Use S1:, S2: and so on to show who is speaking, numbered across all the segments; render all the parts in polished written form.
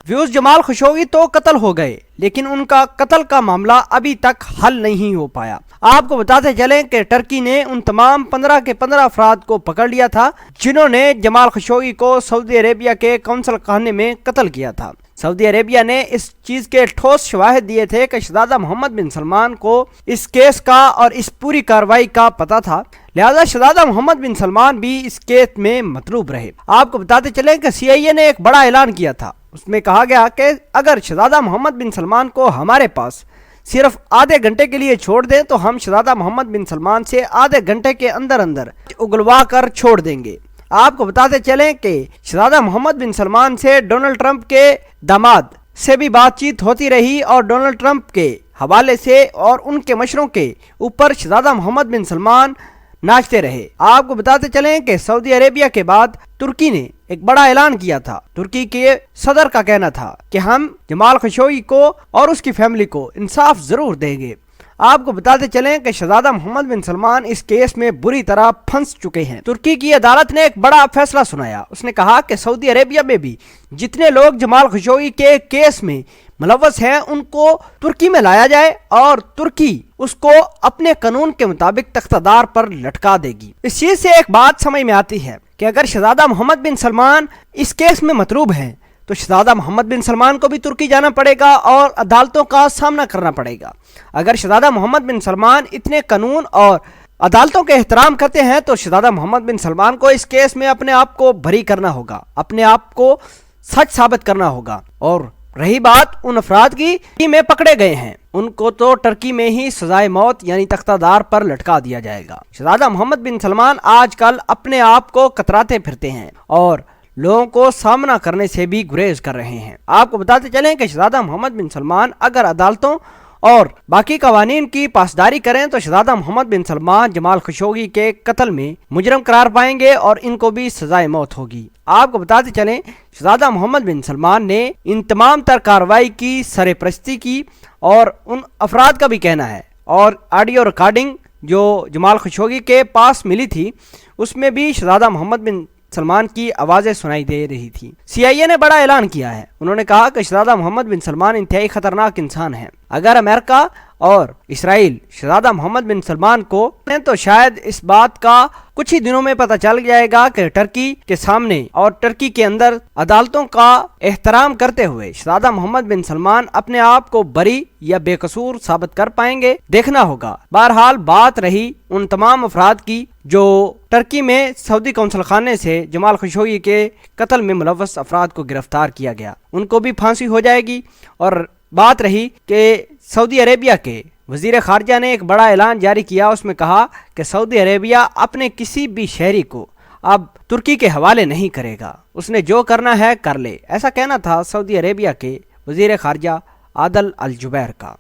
S1: Views Jamal Khashoggi तो कत्ल हो गए, लेकिन उनका कत्ल का मामला अभी तक हल नहीं हो पाया। आपको बताते चलें कि टर्की ने उन तमाम 15 के 15 अफराद को पकड़ लिया था जिन्होंने जमाल खशोगी को सऊदी अरेबिया के कौंसल खाने में कत्ल किया था। सऊदी अरेबिया ने इस चीज के ठोस शवाहिद दिए थे कि शहजादा मोहम्मद बिन सलमान को इस केस का और इस पूरी कार्रवाई का पता था, लिहाजा शहजादा मोहम्मद बिन सलमान भी इस केस में मतलूब रहे। आपको बताते चलें कि CIA ने एक बड़ा ऐलान किया था। उसमें कहा गया कि अगर शहजादा मोहम्मद बिन सलमान को हमारे पास सिर्फ आधे घंटे के लिए छोड़ दें तो हम शहजादा मोहम्मद बिन सलमान से आधे घंटे के अंदर अंदर उगलवा कर छोड़ देंगे। आपको बताते चलें कि शहजादा मोहम्मद बिन सलमान से डोनाल्ड ट्रंप के दामाद से भी बातचीत होती रही और डोनाल्ड ट्रंप के हवाले से और उनके मशरों के ऊपर शहजादा मोहम्मद बिन सलमान नाचते रहे। आपको बताते चलें कि सऊदी अरेबिया के बाद तुर्की ने एक बड़ा ऐलान किया था। तुर्की के सदर का कहना था कि हम जमाल खशोगी को और उसकी फैमिली को इंसाफ जरूर देंगे। आपको बताते चलें कि शहजादा मोहम्मद बिन सलमान इस केस में बुरी तरह फंस चुके हैं। तुर्की की अदालत ने एक बड़ा फैसला सुनाया। उसने कहा कि सऊदी अरेबिया में भी जितने लोग जमाल खशोगी के केस में मुलव्वस हैं उनको तुर्की में लाया जाए और तुर्की उसको अपने कानून के मुताबिक तख्तादार पर लटका देगी। इस चीज से एक बात समझ में आती है कि अगर शहजादा मोहम्मद बिन सलमान इस केस में मतलूब हैं तो शहजादा मोहम्मद बिन सलमान को भी तुर्की जाना पड़ेगा और अदालतों का सामना करना पड़ेगा। अगर शहजादा मोहम्मद बिन सलमान इतने कानून और अदालतों के एहतराम करते हैं तो शहजादा मोहम्मद बिन सलमान को इस केस में अपने आप को बरी करना होगा, अपने आप को सच साबित करना होगा। और रही बात उन अफराद की में पकड़े गए हैं, उनको तो टर्की में ही सजाए मौत यानी तख्तादार पर लटका दिया जाएगा। शहजादा मोहम्मद बिन सलमान आजकल अपने आप को कतराते फिरते हैं और लोगों को सामना करने से भी गुरेज कर रहे हैं। आपको बताते चलें कि शहजादा मोहम्मद बिन सलमान अगर अदालतों और बाकी कवानीन की पासदारी करें तो शहजादा मोहम्मद बिन सलमान जमाल खशोगी के कत्ल में मुजरम करार पाएंगे और इनको भी सजाए मौत होगी। आपको बताते चलें शहजादा मोहम्मद बिन सलमान ने इन तमाम तर कार्रवाई की सरपरस्ती की और उन अफराद का भी कहना है और ऑडियो रिकॉर्डिंग जो जमाल खशोगी के पास मिली थी उसमें भी शहजादा मोहम्मद बिन सलमान की आवाजें सुनाई दे रही थी। CIA ने बड़ा ऐलान किया है। उन्होंने कहा कि शहजादा मोहम्मद बिन सलमान इंतहाई खतरनाक इंसान है। अगर अमेरिका और इसराइल शहजादा मोहम्मद बिन सलमान को तो शायद इस बात का कुछ ही दिनों में पता चल जाएगा कि टर्की के सामने और टर्की के अंदर अदालतों का एहतराम करते हुए शहजादा मोहम्मद बिन सलमान अपने आप को बरी या बेकसूर साबित कर पाएंगे, देखना होगा। बहरहाल बात रही उन तमाम अफराद की जो टर्की में सऊदी कौंसल खाने से जमाल खशोगी के कत्ल में मुलव्वस अफराद को गिरफ्तार किया गया, उनको भी फांसी हो जाएगी। और बात रही कि सऊदी अरेबिया के वजीर खारजा ने एक बड़ा ऐलान जारी किया। उसमें कहा कि सऊदी अरेबिया अपने किसी भी शहरी को अब तुर्की के हवाले नहीं करेगा, उसने जो करना है कर ले, ऐसा कहना था सऊदी अरेबिया के वजीर खारजा आदल अल जुबैर का।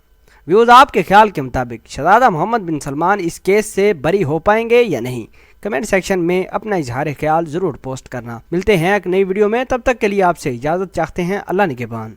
S1: व्यूज आपके ख्याल के मुताबिक शहजादा मोहम्मद बिन सलमान इस केस से बरी हो पाएंगे या नहीं? कमेंट सेक्शन में अपना इजहार ख्याल जरूर पोस्ट करना। मिलते हैं एक नई वीडियो में, तब तक के लिए आपसे इजाजत चाहते हैं। अल्लाह निगहबान।